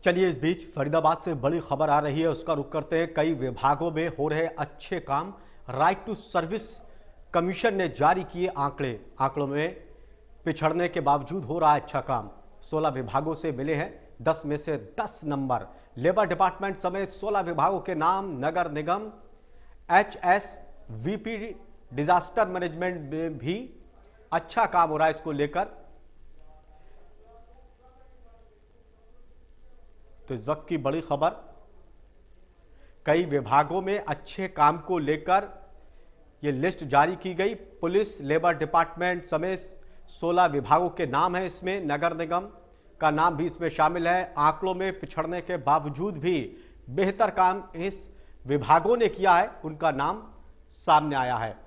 चलिए इस बीच फरीदाबाद से बड़ी खबर आ रही है, उसका रुख करते हैं। कई विभागों में हो रहे अच्छे काम। राइट टू सर्विस कमीशन ने जारी किए आंकड़ों में पिछड़ने के बावजूद हो रहा है अच्छा काम। 16 विभागों से मिले हैं 10 में से 10 नंबर। लेबर डिपार्टमेंट समेत 16 विभागों के नाम। नगर निगम, HSVP, डिजास्टर मैनेजमेंट में भी अच्छा काम हो रहा है। इसको लेकर तो इस वक्त की बड़ी खबर, कई विभागों में अच्छे काम को लेकर यह लिस्ट जारी की गई। पुलिस, लेबर डिपार्टमेंट समेत 16 विभागों के नाम हैं इसमें। नगर निगम का नाम भी इसमें शामिल है। आंकड़ों में पिछड़ने के बावजूद भी बेहतर काम इस विभागों ने किया है, उनका नाम सामने आया है।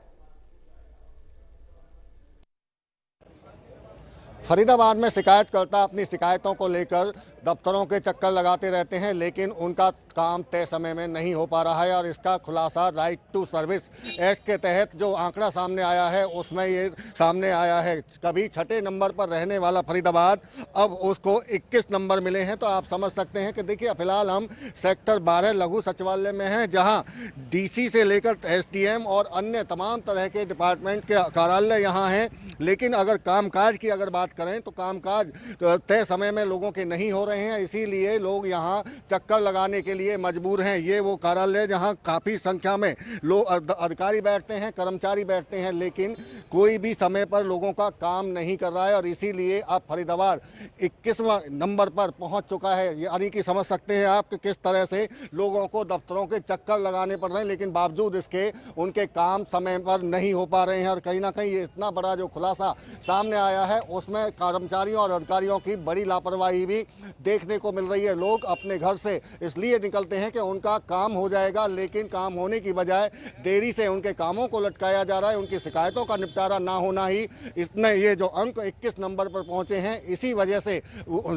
फरीदाबाद में शिकायतकर्ता अपनी शिकायतों को लेकर दफ्तरों के चक्कर लगाते रहते हैं, लेकिन उनका काम तय समय में नहीं हो पा रहा है। और इसका खुलासा राइट टू सर्विस एक्ट के तहत जो आंकड़ा सामने आया है उसमें ये सामने आया है। कभी छठे नंबर पर रहने वाला फरीदाबाद अब उसको 21 नंबर मिले हैं। तो आप समझ सकते हैं कि देखिए, फिलहाल हम सेक्टर 12 लघु सचिवालय में हैं, जहां DC से लेकर SDM और अन्य तमाम तरह के डिपार्टमेंट के कार्यालय यहाँ हैं। लेकिन अगर कामकाज की अगर बात करें तो कामकाज तय समय में लोगों के नहीं हो रहे हैं, इसीलिए लोग यहाँ चक्कर लगाने के लिए मजबूर हैं। ये वो कार्यालय जहाँ काफ़ी संख्या में लोग, अधिकारी बैठते हैं, कर्मचारी बैठते हैं, लेकिन कोई भी समय पर लोगों का काम नहीं कर रहा है। और इसीलिए अब फरीदाबाद 21वां नंबर पर पहुँच चुका है। यानी कि समझ सकते हैं आप कि किस तरह से लोगों को दफ्तरों के चक्कर लगाने पड़ रहे हैं, लेकिन बावजूद इसके उनके काम समय पर नहीं हो पा रहे हैं। और कहीं ना कहीं ये इतना बड़ा जो खुलासा सामने आया है उसमें कर्मचारियों और अधिकारियों की बड़ी लापरवाही भी देखने को मिल रही है। लोग अपने घर से इसलिए निकलते हैं कि उनका काम हो जाएगा, लेकिन काम होने की बजाय देरी से उनके कामों को लटकाया जा रहा है। उनकी शिकायतों का निपटारा ना होना ही इसने ये जो अंक 21 नंबर पर पहुंचे हैं, इसी वजह से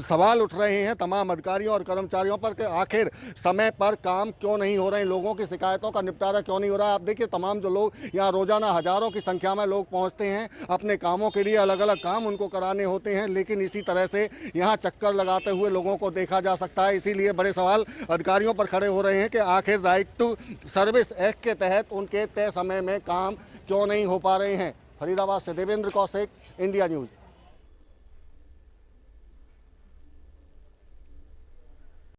सवाल उठ रहे हैं तमाम अधिकारियों और कर्मचारियों पर कि आखिर समय पर काम क्यों नहीं हो रहे हैं, लोगों की शिकायतों का निपटारा क्यों नहीं हो रहा है। आप देखिए, तमाम जो लोग यहाँ रोजाना हजारों की संख्या में लोग पहुँचते हैं, अपने कामों के लिए अलग अलग काम उनको कराने होते हैं, लेकिन इसी तरह से यहाँ चक्कर लगाते हुए लोगों को देखा जा सकता है। इसीलिए बड़े सवाल अधिकारियों पर खड़े हो रहे हैं कि आखिर राइट टू सर्विस एक्ट के तहत उनके तय समय में काम क्यों नहीं हो पा रहे हैं। फरीदाबाद से देवेंद्र कौशिक, इंडिया न्यूज।